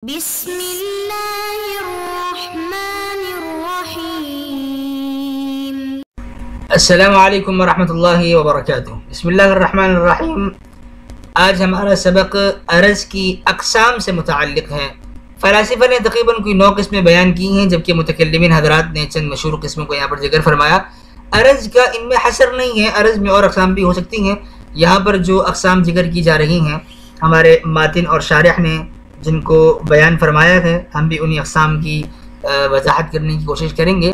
بسم اللہ الرحمن الرحیم۔ السلام علیکم ورحمۃ اللہ وبرکاتہ۔ بسم اللہ الرحمن الرحیم۔ آج ہمارا سبق عرض کی اقسام سے متعلق ہے۔ فلاسفہ نے تقریباً کوئی 9 قسمیں بیان کی ہیں، جبکہ متکلمین حضرات نے چند مشہور قسموں کو یہاں پر ذکر فرمایا۔ عرض کا ان میں حصر نہیں ہے، عرض میں اور اقسام بھی ہو سکتی ہیں۔ یہاں پر جو اقسام ذکر کی جا رہی ہیں ہمارے ماتن اور شارح نے جن کو بیان فرمایا ہے، ہم بھی انہی اقسام کی وضاحت کرنے کی کوشش کریں گے۔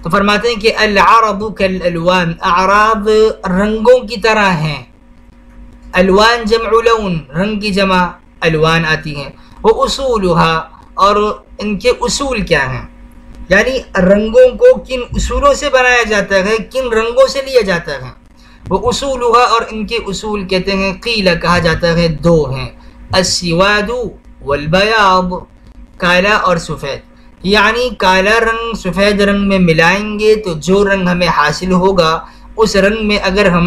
تو فرماتے ہیں کہ العرض کالالوان، اعراض رنگوں کی طرح ہیں۔ الوان جمع لون، رنگ کی جمع الوان آتی ہیں۔ وہ اصولها، اور ان کے اصول کیا ہیں، یعنی رنگوں کو کن اصولوں سے بنایا جاتا ہے، کن رنگوں سے لیا جاتا ہے۔ وہ اصولها، اور ان کے اصول کہتے ہیں قیل، کہا جاتا ہے 2 ہیں، السواد والبیاض، کالا اور سفید۔ یعنی کالا رنگ سفید رنگ میں ملائیں گے تو جو رنگ ہمیں حاصل ہوگا، اس رنگ میں اگر ہم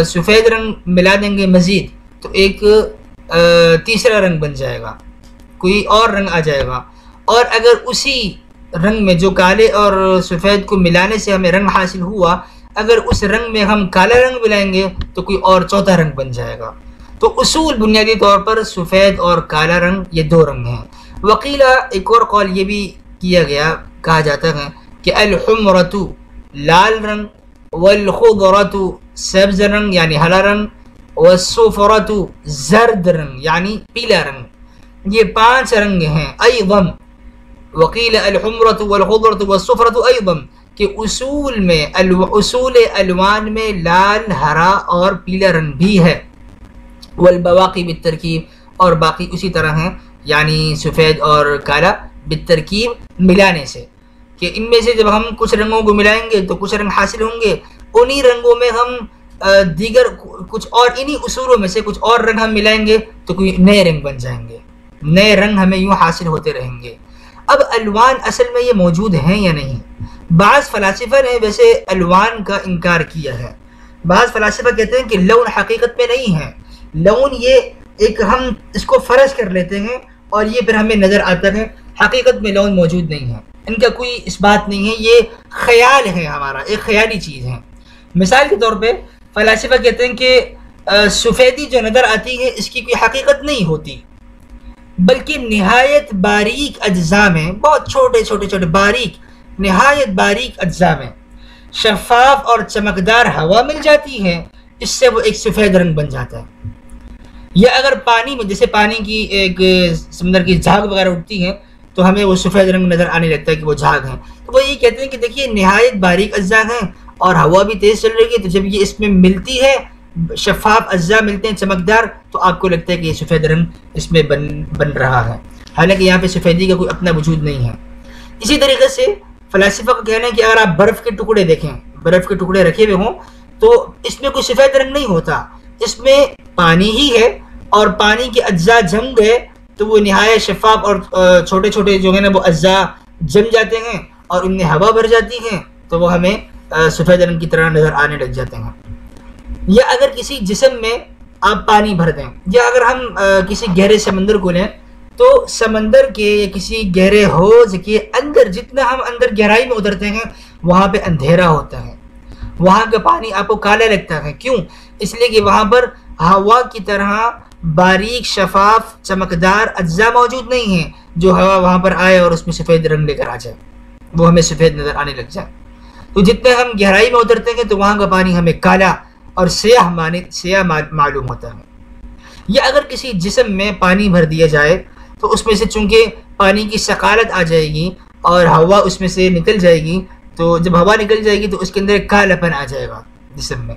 سفید رنگ ملا دیں گے مزید تو ایک تیسرا رنگ بن جائے گا، کوئی اور رنگ آ جائے گا۔ اور اگر اسی رنگ میں جو کالے اور سفید کو ملانے سے ہمیں رنگ حاصل ہوا، اگر اس رنگ میں ہم کالا رنگ ملائیں گے تو کوئی اور چوتھا رنگ بن جائے گا۔ تو اصول بنیادی طور پر سفید اور کالا رنگ، یہ 2 رنگ ہیں۔ وقیلہ، ایک اور قول یہ بھی کیا گیا، کہا جاتا ہے کہ الحمرۃ، لال رنگ، والخضرۃ، سبز رنگ یعنی ہرا رنگ، والصفرۃ، زرد رنگ یعنی پیلا رنگ، یہ 5 رنگ ہیں۔ ایضا وقیل الحمرۃ والخضرۃ والصفرۃ ایضا، کہ اصول میں اصول الوان میں لال، ہرا اور پیلا رنگ بھی ہے۔ والبواقی بالترکیب، اور باقی اسی طرح ہیں، یعنی سفید اور کالا بالترکیب، ملانے سے، کہ ان میں سے جب ہم کچھ رنگوں کو ملائیں گے تو کچھ رنگ حاصل ہوں گے، انہی رنگوں میں ہم دیگر کچھ اور انہی اصولوں میں سے کچھ اور رنگ ہم ملائیں گے تو کوئی نئے رنگ بن جائیں گے، نئے رنگ ہمیں یوں حاصل ہوتے رہیں گے۔ اب الوان اصل میں یہ موجود ہیں یا نہیں؟ بعض فلاسفہ نے ویسے الوان کا انکار کیا ہے۔ بعض فلاسفہ کہتے ہیں کہ لون حقیقت میں نہیں ہے، لون یہ ایک ہم اس کو فرض کر لیتے ہیں اور یہ پھر ہمیں نظر آتا ہے، حقیقت میں لون موجود نہیں ہے، ان کا کوئی اس بات نہیں ہے، یہ خیال ہے ہمارا، ایک خیالی چیز ہے۔ مثال کے طور پہ فلاسفہ کہتے ہیں کہ سفیدی جو نظر آتی ہے اس کی کوئی حقیقت نہیں ہوتی، بلکہ نہایت باریک اجزاء میں، بہت چھوٹے باریک، نہایت باریک اجزاء میں شفاف اور چمکدار ہوا مل جاتی ہے، اس سے وہ ایک سفید رنگ بن جاتا ہے۔ یا اگر پانی میں، جیسے پانی کی ایک سمندر کی جھاگ وغیرہ اٹھتی ہے تو ہمیں وہ سفید رنگ نظر آنے لگتا ہے کہ وہ جھاگ ہیں، تو وہ یہ کہتے ہیں کہ دیکھیے نہایت باریک اجزاء ہیں اور ہوا بھی تیز چل رہی ہے، تو جب یہ اس میں ملتی ہے، شفاف اجزاء ملتے ہیں چمکدار، تو آپ کو لگتا ہے کہ یہ سفید رنگ اس میں بن رہا ہے، حالانکہ یہاں پہ سفیدی کا کوئی اپنا وجود نہیں ہے۔ اسی طریقے سے فلاسفہ کا کہنا ہے کہ اگر آپ برف کے ٹکڑے دیکھیں، برف کے ٹکڑے رکھے ہوئے ہوں تو اس میں کوئی سفید رنگ نہیں ہوتا، اس میں پانی ہی ہے، اور پانی کے اجزاء جم گئے تو وہ نہایت شفاف اور چھوٹے جو ہیں نا وہ اجزاء جم جاتے ہیں اور ان میں ہوا بھر جاتی ہے تو وہ ہمیں سفید رنگ کی طرح نظر آنے لگ جاتے ہیں۔ یا اگر کسی جسم میں آپ پانی بھر دیں، یا اگر ہم کسی گہرے سمندر کو لیں تو سمندر کے یا کسی گہرے حوض کے اندر جتنا ہم اندر گہرائی میں اترتے ہیں وہاں پہ اندھیرا ہوتا ہے، وہاں کا پانی آپ کو کالا لگتا ہے۔ کیوں؟ اس لیے کہ وہاں پر ہوا کی طرح باریک شفاف چمکدار اجزاء موجود نہیں ہیں جو ہوا وہاں پر آئے اور اس میں سفید رنگ لے کر آ جائے، وہ ہمیں سفید نظر آنے لگ جائے۔ تو جتنے ہم گہرائی میں اترتے ہیں تو وہاں کا پانی ہمیں کالا اور سیاہ معلوم ہوتا ہے۔ یا اگر کسی جسم میں پانی بھر دیا جائے تو اس میں سے چونکہ پانی کی ثقالت آ جائے گی اور ہوا اس میں سے نکل جائے گی، تو جب ہوا نکل جائے گی تو اس کے اندر ایک کالا پن آ جائے گا جسم میں۔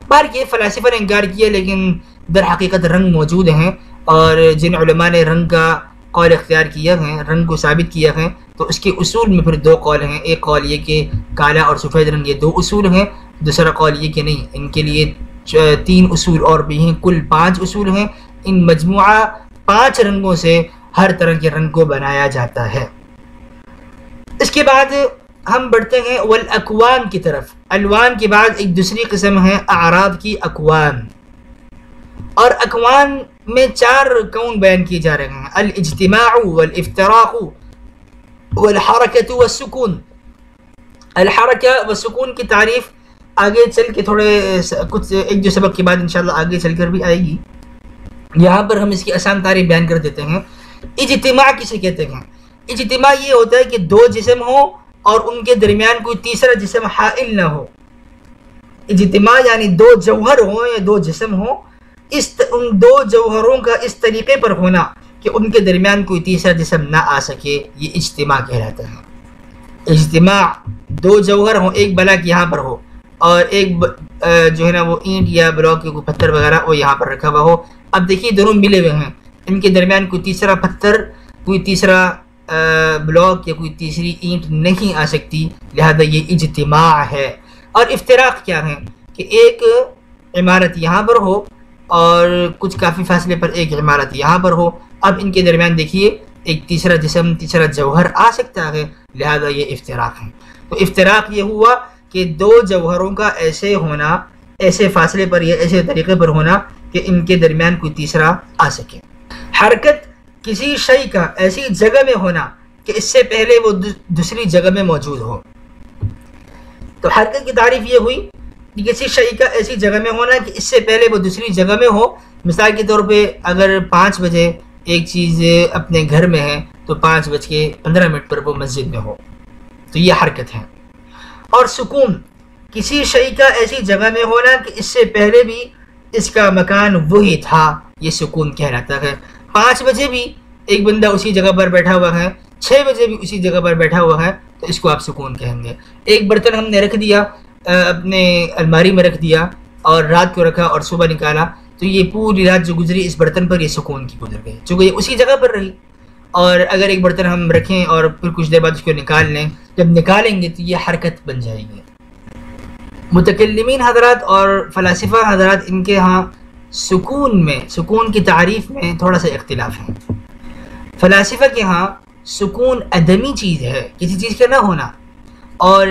بہر یہ فلاسفہ نے انکار کیا، لیکن در حقیقت رنگ موجود ہیں، اور جن علماء نے رنگ کا قول اختیار کیا ہے، رنگ کو ثابت کیا ہے، تو اس کے اصول میں پھر 2 قول ہیں۔ ایک قول یہ کہ کالا اور سفید رنگ یہ 2 اصول ہیں، دوسرا قول یہ کہ نہیں، ان کے لیے 3 اصول اور بھی ہیں، کل 5 اصول ہیں۔ ان مجموعہ 5 رنگوں سے ہر طرح کے رنگ کو بنایا جاتا ہے۔ اس کے بعد ہم بڑھتے ہیں والاکوان کی طرف۔ الوان کے بعد ایک دوسری قسم ہے اعراض کی، اکوان۔ اور اکوان میں 4 کون بیان کیے جا رہے ہیں: الاجتماع والافتراق والحرکت والسکون. الحرکہ والسکون کی تعریف آگے چل کے تھوڑے کچھ ایک جو سبق کے بعد انشاءاللہ آگے چل کر بھی آئے گی. یہاں پر ہم اس کی آسان تعریف بیان کر دیتے ہیں. اجتماع کسے کہتے ہیں؟ اجتماع یہ ہوتا ہے کہ 2 جسم ہوں اور ان کے درمیان کوئی تیسرا جسم حائل نہ ہو. اجتماع یعنی 2 جوہر ہوں یا 2 جسم ہوں، ان 2 جوہروں کا اس طریقے پر ہونا کہ ان کے درمیان کوئی تیسرا جسم نہ آ سکے، یہ اجتماع کہلاتا ہے. اجتماع 2 جوہر ہوں، ایک بلاک یہاں پر ہو اور ایک جو ہے نا وہ اینٹ یا بلاک کے کوئی پتھر وغیرہ وہ یہاں پر رکھا ہوا ہو. اب دیکھیے دونوں ملے ہوئے ہیں، ان کے درمیان کوئی تیسرا پتھر، کوئی تیسرا بلاک یا کوئی تیسری اینٹ نہیں آ سکتی، لہذا یہ اجتماع ہے. اور افتراق کیا ہے کہ ایک عمارت یہاں پر ہو اور کچھ کافی فاصلے پر ایک عمارت یہاں پر ہو. اب ان کے درمیان دیکھیے ایک تیسرا جسم، تیسرا جوہر آ سکتا ہے، لہذا یہ افتراق ہے. تو افتراق یہ ہوا کہ 2 جوہروں کا ایسے ہونا، ایسے فاصلے پر یا ایسے طریقے پر ہونا کہ ان کے درمیان کوئی تیسرا آ سکے. حرکت کسی شے کا ایسی جگہ میں ہونا کہ اس سے پہلے وہ دوسری جگہ میں موجود ہو. تو حرکت کی تعریف یہ ہوئی کہ کسی شے کا ایسی جگہ میں ہونا کہ اس سے پہلے وہ دوسری جگہ میں ہو. مثال کے طور پہ اگر 5 بجے ایک چیز اپنے گھر میں ہے تو 5:15 پر وہ مسجد میں ہو، تو یہ حرکت ہے. اور سکون کسی شے کا ایسی جگہ میں ہونا کہ اس سے پہلے بھی اس کا مکان وہی تھا، یہ سکون کہلاتا ہے. 5 بجے بھی ایک بندہ اسی جگہ پر بیٹھا ہوا ہے، 6 بجے بھی اسی جگہ پر بیٹھا ہوا ہے، تو اس کو آپ سکون کہیں گے. ایک برتن ہم نے رکھ دیا، اپنے الماری میں رکھ دیا اور رات کو رکھا اور صبح نکالا، تو یہ پوری رات جو گزری اس برتن پر یہ سکون کی گزر گئی، چونکہ یہ اسی جگہ پر رہی. اور اگر ایک برتن ہم رکھیں اور پھر کچھ دیر بعد اس کو نکال لیں، جب نکالیں گے تو یہ حرکت بن جائے گی. متکلمین حضرات اور فلاسفہ حضرات ان کے ہاں سکون میں، سکون کی تعریف میں تھوڑا سا اختلاف ہے. فلاسفہ کے ہاں سکون عدمی چیز ہے، کسی چیز کا نہ ہونا، اور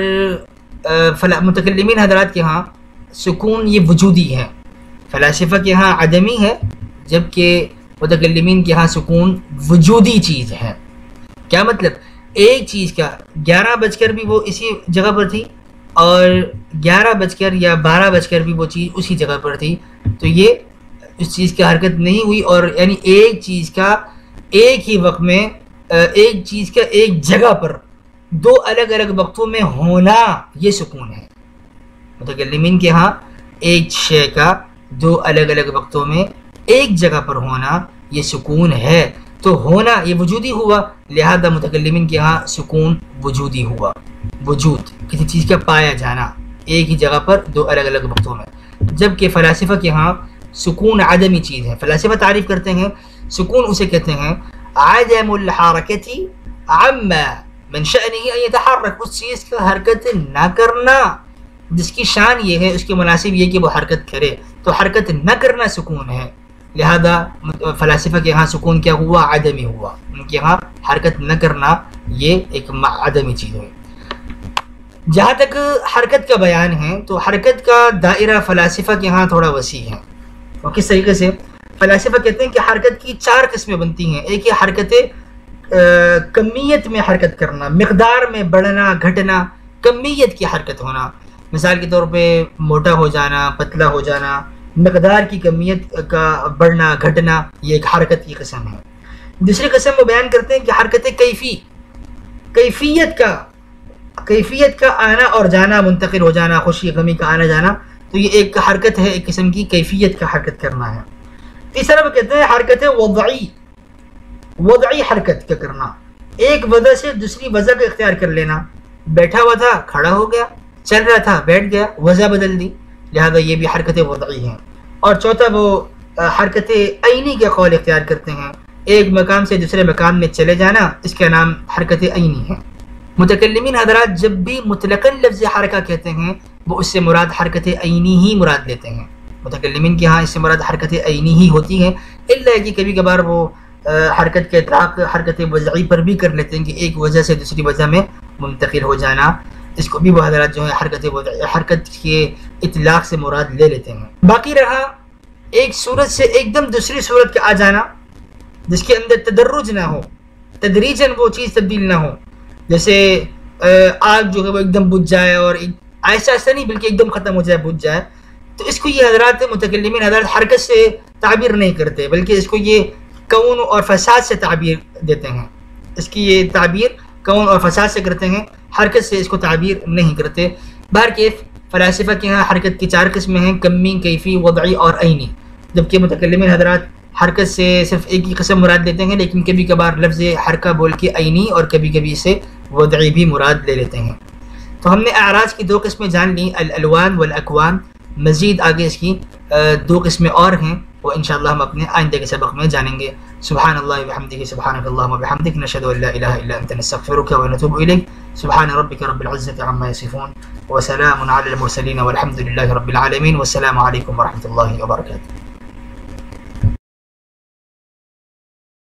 متکلمین حضرات کے ہاں سکون یہ وجودی ہے. فلاسفہ کے ہاں عدمی ہے جبکہ متکلمین کے ہاں سکون وجودی چیز ہے. کیا مطلب؟ ایک چیز کا 11 بج کر بھی وہ اسی جگہ پر تھی اور 11 بج کر یا 12 بج کر بھی وہ چیز اسی جگہ پر تھی، تو یہ اس چیز کی حرکت نہیں ہوئی. اور یعنی ایک چیز کا ایک ہی وقت میں، ایک چیز کا ایک جگہ پر 2 الگ الگ وقتوں میں ہونا، یہ سکون ہے. متکلمین کے ہاں ایک شے کا 2 الگ الگ وقتوں میں ایک جگہ پر ہونا یہ سکون ہے. تو ہونا یہ وجودی ہوا، لہذا متکلمین کے ہاں سکون وجودی ہوا. وجود کسی چیز کا پایا جانا ایک ہی جگہ پر 2 الگ الگ وقتوں میں. جبکہ فلاسفہ کے ہاں سکون عدمی چیز ہے. فلاسفہ تعریف کرتے ہیں سکون اسے کہتے ہیں عدم الحرکت عما من شأنه ان يتحرك، اس چیز کا حرکت نہ کرنا جس کی شان یہ ہے، اس کے مناسب یہ کہ وہ حرکت کرے، تو حرکت نہ کرنا سکون ہے. لہذا فلاسفہ کے ہاں سکون کیا ہوا؟ عدمی ہوا. ان کے ہاں حرکت نہ کرنا یہ ایک عدمی چیز ہے. جہاں تک حرکت کا بیان ہے تو حرکت کا دائرہ فلاسفہ کے ہاں تھوڑا وسیع ہے. اور کس طریقے سے؟ فلاسفہ کہتے ہیں کہ حرکت کی 4 قسمیں بنتی ہیں. ایک ہے حرکت کمیت میں حرکت کرنا، مقدار میں بڑھنا گھٹنا، کمیت کی حرکت ہونا. مثال کے طور پہ موٹا ہو جانا، پتلا ہو جانا، مقدار کی کمیت کا بڑھنا گھٹنا، یہ ایک حرکت کی قسم ہے. دوسری قسم وہ بیان کرتے ہیں کہ حرکت کیفیت کا آنا اور جانا، منتقل ہو جانا، خوشی غمی کا آنا جانا، تو یہ ایک حرکت ہے، ایک قسم کی کیفیت کا حرکت کرنا ہے. تیسرا وہ کہتے ہیں حرکت وضعی حرکت کا کرنا، ایک وجہ سے دوسری وجہ کا اختیار کر لینا. بیٹھا ہوا تھا کھڑا ہو گیا، چل رہا تھا بیٹھ گیا، وجہ بدل دی، لہذا یہ بھی حرکت وضعی ہیں. اور چوتھا وہ حرکت عینی کے قول اختیار کرتے ہیں، ایک مقام سے دوسرے مقام میں چلے جانا، اس کا نام حرکت عینی ہے. متکلمین حضرات جب بھی مطلقاً لفظ حرکہ کہتے ہیں وہ اس سے مراد حرکت عینی ہی مراد لیتے ہیں. متکلمین کے ہاں اس سے مراد حرکت عینی ہی ہوتی ہیں، الا کہ کبھی کبھار وہ حرکت کے اطلاق حرکت وضعی پر بھی کر لیتے ہیں کہ ایک وجہ سے دوسری وجہ میں منتقل ہو جانا، اس کو بھی وہ حضرات جو ہے حرکت کے اطلاق سے مراد لے لیتے ہیں. باقی رہا ایک صورت سے ایک دم دوسری صورت کا آ جانا جس کے اندر تدرج نہ ہو، تدریجاً وہ چیز تبدیل نہ ہو، جیسے آگ جو ہے وہ ایک دم بجھ جائے اور ایسا ایسا نہیں بلکہ ایک دم ختم ہو جائے، بجھ جائے، تو اس کو یہ حضرات متکلمین حضرات حرکت سے تعبیر نہیں کرتے بلکہ اس کو یہ کون اور فساد سے تعبیر دیتے ہیں، اس کی یہ تعبیر کون اور فساد سے کرتے ہیں، حرکت سے اس کو تعبیر نہیں کرتے۔ بہرکیف فلاسفہ کے ہاں حرکت کی 4 قسمیں ہیں، کمی، کیفی، وضعی اور عینی، جبکہ متکلمین حضرات حرکت سے صرف ایک ہی قسم مراد لیتے ہیں، لیکن کبھی کبھار لفظ حرکہ بول کے عینی اور کبھی کبھی اسے وضعی بھی مراد لے لیتے ہیں۔ تو ہم نے اعراض کی 2 قسمیں جان لیں، الالوان والاکوان، مزید آگے اس کی 2 قسمیں اور ہیں، وہ انشاءاللہ ہم اپنے آئندہ کے سبق میں جانیں گے۔ سبحان اللہ وبحمدہ، سبحانک اللہم وبحمدک، نشہد ان لا الہ الا انت، نستغفرک ونتوب الیک۔ سبحان ربک رب العزة عما یصفون وسلام علی المرسلین والحمد للہ رب العالمین، والسلام علیکم ورحمۃ اللہ وبرکاتہ۔